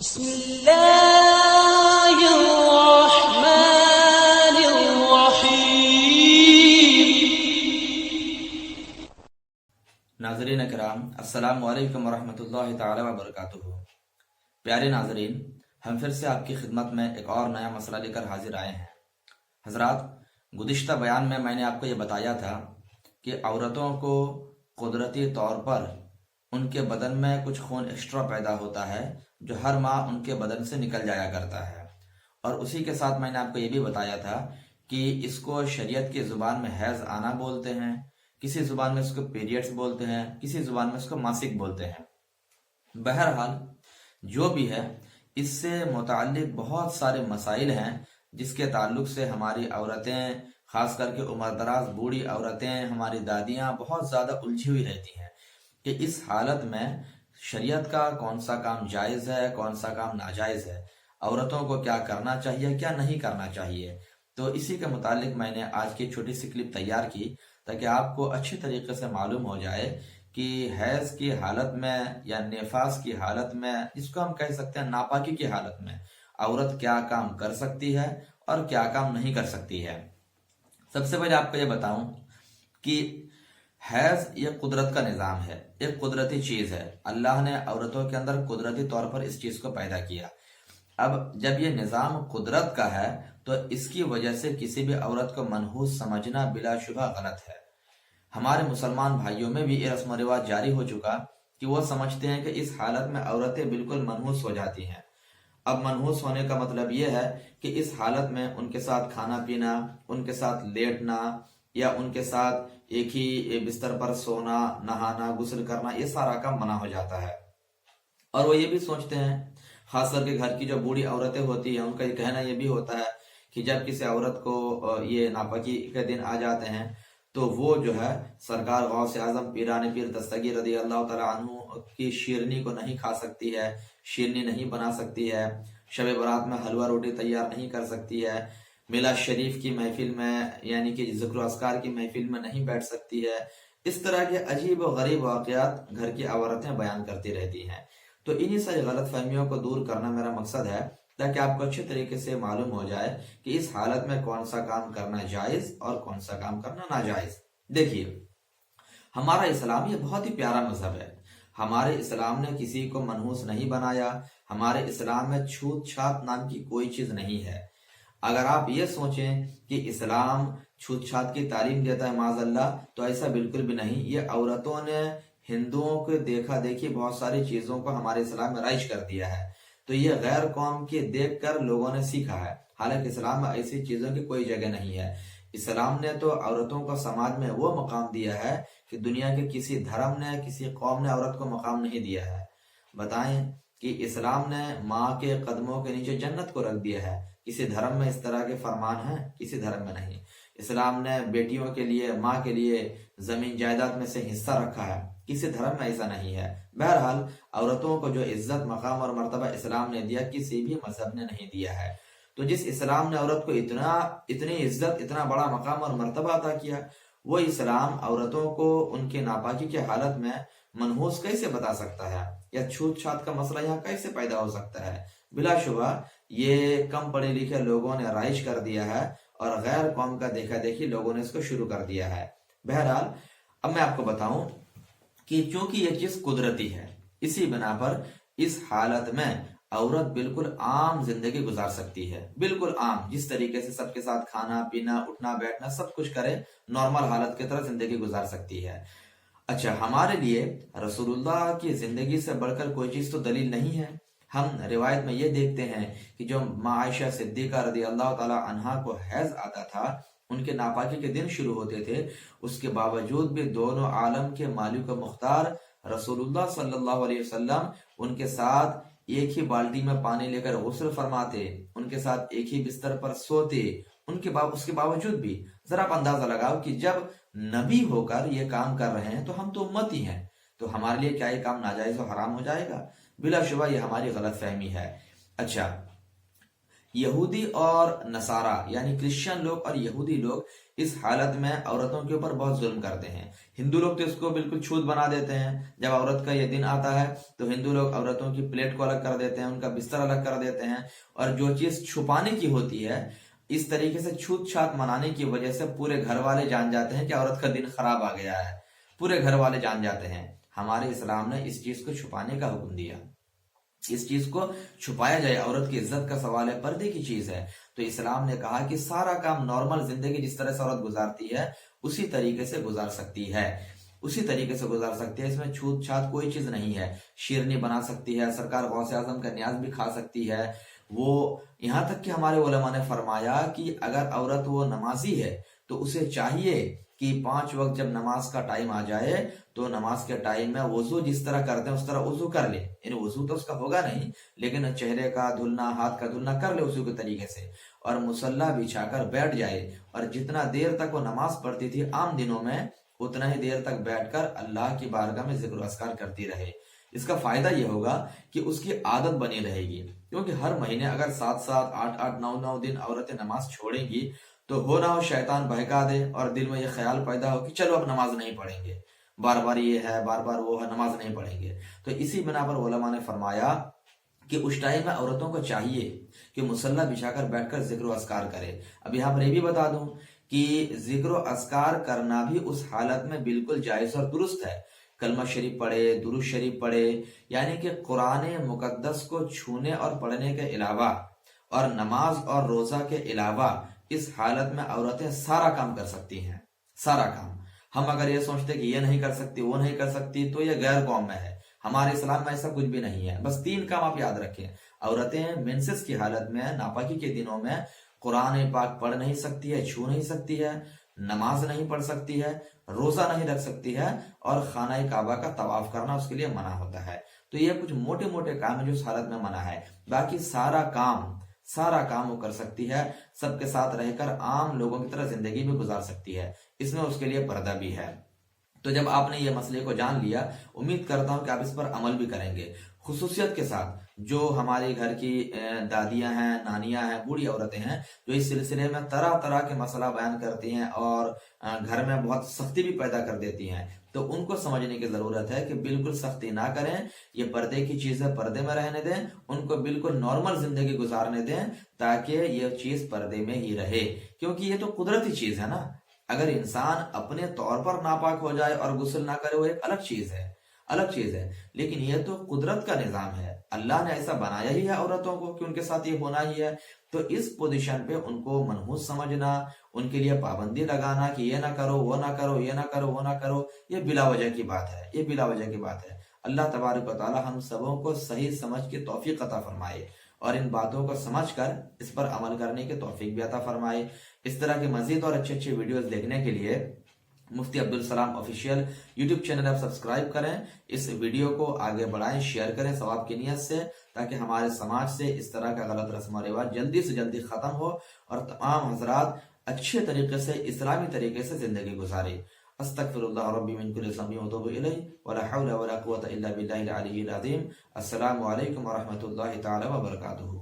بسم اللہ الرحمن الرحیم۔ ناظرین کرام، السلام علیکم ورحمۃ اللہ تعالی وبرکاتہ۔ پیارے ناظرین، ہم پھر سے آپ کی خدمت میں ایک اور نیا مسئلہ لے کر حاضر آئے ہیں۔ حضرات، گزشتہ بیان میں نے آپ کو یہ بتایا تھا کہ عورتوں کو قدرتی طور پر ان کے بدن میں کچھ خون ایکسٹرا پیدا ہوتا ہے جو ہر ماہ ان کے بدن سے نکل جایا کرتا ہے، اور اسی کے ساتھ میں نے آپ کو یہ بھی بتایا تھا کہ اس کو شریعت کی زبان میں حیض آنا بولتے ہیں، کسی زبان میں اس کو پیریڈز بولتے ہیں، کسی زبان میں اس کو ماسک بولتے ہیں۔ بہرحال جو بھی ہے، اس سے متعلق بہت سارے مسائل ہیں جس کے تعلق سے ہماری عورتیں، خاص کر کے عمر دراز بوڑھی عورتیں، ہماری دادیاں بہت زیادہ الجھی ہوئی رہتی ہیں کہ اس حالت میں شریعت کا کون سا کام جائز ہے، کون سا کام ناجائز ہے، عورتوں کو کیا کرنا چاہیے، کیا نہیں کرنا چاہیے۔ تو اسی کے متعلق میں نے آج کی چھوٹی سی کلپ تیار کی تاکہ آپ کو اچھی طریقے سے معلوم ہو جائے کہ حیض کی حالت میں یا نفاس کی حالت میں، جس کو ہم کہہ سکتے ہیں ناپاکی کی حالت میں، عورت کیا کام کر سکتی ہے اور کیا کام نہیں کر سکتی ہے۔ سب سے پہلے آپ کو یہ بتاؤں کہ حیض یہ قدرت کا نظام ہے، ایک قدرتی چیز ہے۔ اللہ نے عورتوں کے اندر قدرتی طور پر اس چیز کو پیدا کیا۔ اب جب یہ نظام قدرت کا ہے تو اس کی وجہ سے کسی بھی عورت کو منحوس سمجھنا بلا شبہ غلط ہے۔ ہمارے مسلمان بھائیوں میں بھی یہ رسم و رواج جاری ہو چکا کہ وہ سمجھتے ہیں کہ اس حالت میں عورتیں بالکل منحوس ہو جاتی ہیں۔ اب منحوس ہونے کا مطلب یہ ہے کہ اس حالت میں ان کے ساتھ کھانا پینا، ان کے ساتھ لیٹنا، یا ان کے ساتھ ایک ہی بستر پر سونا، نہانا، غسل کرنا، یہ سارا کام منع ہو جاتا ہے۔ اور وہ یہ بھی سوچتے ہیں، خاص کر کے گھر کی جو بوڑھی عورتیں ہوتی ہیں، ان کا یہ کہنا یہ بھی ہوتا ہے کہ جب کسی عورت کو یہ ناپاکی کے دن آ جاتے ہیں تو وہ جو ہے سرکار غوث اعظم پیران پیر دستگیر رضی اللہ تعالیٰ عنہ کی شیرنی کو نہیں کھا سکتی ہے، شیرنی نہیں بنا سکتی ہے، شب برات میں حلوہ روٹی تیار نہیں کر سکتی ہے، میلاد شریف کی محفل میں یعنی کہ ذکر و اذکار کی محفل میں نہیں بیٹھ سکتی ہے۔ اس طرح کے عجیب و غریب واقعات گھر کی عورتیں بیان کرتی رہتی ہیں۔ تو انہی ساری غلط فہمیوں کو دور کرنا میرا مقصد ہے تاکہ آپ کو اچھے طریقے سے معلوم ہو جائے کہ اس حالت میں کون سا کام کرنا جائز اور کون سا کام کرنا ناجائز۔ دیکھیے، ہمارا اسلام یہ بہت ہی پیارا مذہب ہے۔ ہمارے اسلام نے کسی کو منحوس نہیں بنایا۔ ہمارے اسلام میں چھوت چھات نام کی کوئی چیز نہیں ہے۔ اگر آپ یہ سوچیں کہ اسلام چھوت چھات کی تعلیم دیتا ہے معاذ اللہ، تو ایسا بالکل بھی نہیں۔ یہ عورتوں نے ہندوؤں کو دیکھا دیکھی بہت ساری چیزوں کو ہمارے اسلام میں رائج کر دیا ہے، تو یہ غیر قوم کے دیکھ کر لوگوں نے سیکھا ہے۔ حالانکہ اسلام میں ایسی چیزوں کی کوئی جگہ نہیں ہے۔ اسلام نے تو عورتوں کو سماج میں وہ مقام دیا ہے کہ دنیا کے کسی دھرم نے، کسی قوم نے عورت کو مقام نہیں دیا ہے۔ بتائیں کہ اسلام نے ماں کے قدموں کے نیچے جنت کو رکھ دیا ہے۔ کسی دھرم میں اس طرح کے فرمان ہیں؟ کسی دھرم میں نہیں۔ اسلام نے بیٹیوں کے لیے، ماں کے لیے زمین جائیداد میں سے حصہ رکھا ہے، کسی دھرم میں ایسا نہیں ہے۔ بہرحال عورتوں کو جو عزت، مقام اور مرتبہ اسلام نے دیا، کسی بھی مذہب نے نہیں دیا ہے۔ تو جس اسلام نے عورت کو اتنی عزت، اتنا بڑا مقام اور مرتبہ عطا کیا، وہ اسلام عورتوں کو ان کے ناپاکی کی حالت میں منحوس کیسے بتا سکتا ہے، یا چھوت چھات کا مسئلہ یہاں کیسے پیدا ہو سکتا ہے؟ بلا شبہ یہ کم پڑھے لکھے لوگوں نے رائج کر دیا ہے، اور غیر قوم کا دیکھا دیکھی لوگوں نے اس کو شروع کر دیا ہے۔ بہرحال اب میں آپ کو بتاؤں کہ چونکہ یہ چیز قدرتی ہے، اسی بنا پر اس حالت میں عورت بالکل عام زندگی گزار سکتی ہے، بالکل عام، جس طریقے سے سب کے ساتھ کھانا پینا، اٹھنا بیٹھنا سب کچھ کرے، نارمل حالت کی طرح زندگی گزار سکتی ہے۔ اچھا، ہمارے لیے رسول اللہ کی زندگی سے بڑھ کر کوئی چیز تو دلیل نہیں ہے۔ ہم روایت میں یہ دیکھتے ہیں کہ جو ماں عائشہ صدیقہ رضی اللہ تعالی عنہا کو حیض آتا تھا، ان کے ناپاکی کے دن شروع ہوتے تھے، اس کے باوجود بھی دونوں عالم کے مالک و مختار رسول اللہ صلی اللہ علیہ وسلم ان کے ساتھ ایک ہی بالٹی میں پانی لے کر غسل فرماتے، ان کے ساتھ ایک ہی بستر پر سوتے۔ اس کے باوجود بھی ذرا آپ اندازہ لگاؤ کہ جب نبی ہو کر یہ کام کر رہے ہیں تو ہم تو امتی ہیں، تو ہمارے لیے کیا یہ کام ناجائز و حرام ہو جائے گا؟ بلا شبہ یہ ہماری غلط فہمی ہے۔ اچھا، یہودی اور نصارہ یعنی کرسچن لوگ اور یہودی لوگ اس حالت میں عورتوں کے اوپر بہت ظلم کرتے ہیں. ہندو لوگ تو اس کو بالکل چھوت بنا دیتے ہیں. جب عورت کا یہ دن آتا ہے تو ہندو لوگ عورتوں کی پلیٹ کو الگ کر دیتے ہیں, ان کا بستر الگ کر دیتے ہیں, اور جو چیز چھپانے کی ہوتی ہے اس طریقے سے چھوت چھات منانے کی وجہ سے پورے گھر والے جان جاتے ہیں کہ عورت کا دن خراب آ گیا ہے. پورے گھر والے جان جاتے ہیں. ہمارے اسلام نے اس چیز کو چھپانے کا حکم دیا, اس چیز کو چھپایا جائے. عورت کی عزت کا سوال ہے, پردے کی چیز ہے. تو اسلام نے کہا کہ سارا کام نارمل زندگی جس طرح سے عورت گزارتی ہے اسی طریقے سے گزار سکتی ہے, اسی طریقے سے گزار سکتی ہے. اس میں چھوت چھات کوئی چیز نہیں ہے. شیرنی بنا سکتی ہے, سرکار غوث اعظم کا نیاز بھی کھا سکتی ہے. وہ یہاں تک کہ ہمارے علماء نے فرمایا کہ اگر عورت وہ نمازی ہے تو اسے چاہیے کہ 5 وقت جب نماز کا ٹائم آ جائے تو نماز کے ٹائم میں وضو جس طرح کرتے ہیں اس طرح وضو کر لے. یعنی وضو تو اس کا ہوگا نہیں لیکن چہرے کا دھلنا, ہاتھ کا دھلنا کر لے وضو کے طریقے سے, اور مصلی بچھا کر بیٹھ جائے. اور جتنا دیر تک وہ نماز پڑھتی تھی عام دنوں میں اتنا ہی دیر تک بیٹھ کر اللہ کی بارگاہ میں ذکر و اذکار کرتی رہے. اس کا فائدہ یہ ہوگا کہ اس کی عادت بنی رہے گی, کیونکہ ہر مہینے اگر 7 8 9 دن عورتیں نماز چھوڑیں گی تو ہو نہ ہو شیطان بہکا دے اور دل میں یہ خیال پیدا ہو کہ چلو اب نماز نہیں پڑھیں گے, بار بار یہ ہے بار بار وہ ہے, نماز نہیں پڑھیں گے. تو اسی بنا پر علماء نے فرمایا کہ اس ٹائم میں عورتوں کو چاہیے کہ مصلی بچھا کر بیٹھ کر ذکر و اذکار کرے. اب یہاں پر یہ بھی بتا دوں کہ ذکر و اذکار کرنا بھی اس حالت میں بالکل جائز اور درست ہے. کلمہ شریف پڑھے, درود شریف پڑھے, یعنی کہ قرآن مقدس کو چھونے اور پڑھنے کے علاوہ اور نماز اور روزہ کے علاوہ اس حالت میں عورتیں سارا کام کر سکتی ہیں, سارا کام. ہم اگر یہ سوچتے کہ یہ نہیں کر سکتی وہ نہیں کر سکتی تو یہ غیر قوم میں ہے. ہمارے اسلام میں ایسا کچھ بھی نہیں ہے. بس 3 کام آپ یاد رکھیں. عورتیں مینسس کی حالت میں, ناپاکی کے دنوں میں قرآن پاک پڑھ نہیں سکتی ہے, چھو نہیں سکتی ہے, نماز نہیں پڑھ سکتی ہے, روزہ نہیں رکھ سکتی ہے, اور خانہ کعبہ کا طواف کرنا اس کے لیے منع ہوتا ہے. تو یہ کچھ موٹے موٹے کام ہیں جو اس حالت میں منع ہے. باقی سارا کام وہ کر سکتی ہے. سب کے ساتھ رہ کر عام لوگوں کی طرح زندگی بھی گزار سکتی ہے. اس میں اس کے لیے پردہ بھی ہے. تو جب آپ نے یہ مسئلے کو جان لیا, امید کرتا ہوں کہ آپ اس پر عمل بھی کریں گے. خصوصیت کے ساتھ جو ہمارے گھر کی دادیاں ہیں, نانیاں ہیں, بوڑھی عورتیں ہیں جو اس سلسلے میں طرح طرح کے مسئلہ بیان کرتی ہیں اور گھر میں بہت سختی بھی پیدا کر دیتی ہیں, تو ان کو سمجھنے کی ضرورت ہے کہ بالکل سختی نہ کریں. یہ پردے کی چیز ہے, پردے میں رہنے دیں. ان کو بالکل نارمل زندگی گزارنے دیں تاکہ یہ چیز پردے میں ہی رہے, کیونکہ یہ تو قدرتی چیز ہے نا. اگر انسان اپنے طور پر ناپاک ہو جائے اور غسل نہ کرے وہ ایک الگ چیز ہے, لیکن یہ تو قدرت کا نظام ہے. اللہ نے ایسا بنایا ہی ہے عورتوں کو کہ ان کے ساتھ یہ ہونا ہی ہے. تو اس پوزیشن پہ ان کو منحوس سمجھنا, ان کے لیے پابندی لگانا کہ یہ نہ کرو وہ نہ کرو, یہ نہ کرو وہ نہ کرو, یہ بلا وجہ کی بات ہے, یہ بلا وجہ کی بات ہے. اللہ تبارک و تعالی ہم سبوں کو صحیح سمجھ کی توفیق عطا فرمائے اور ان باتوں کو سمجھ کر اس پر عمل کرنے کی توفیق بھی عطا فرمائے. اس طرح کے مزید اور اچھے اچھے ویڈیوز دیکھنے کے لیے مفتی عبدالسلام آفیشیل یوٹیوب چینل آپ سبسکرائب کریں. اس ویڈیو کو آگے بڑھائیں, شیئر کریں ثواب کی نیت سے, تاکہ ہمارے سماج سے اس طرح کا غلط رسم و رواج جلدی سے جلدی ختم ہو اور تمام حضرات اچھے طریقے سے اسلامی طریقے سے زندگی گزارے. استغفر اللہ ربی من کل ذنب واتوب الیہ ولا حول ولا قوة الا باللہ العلی العظیم. السلام علیکم ورحمۃ اللہ تعالی وبرکاتہ.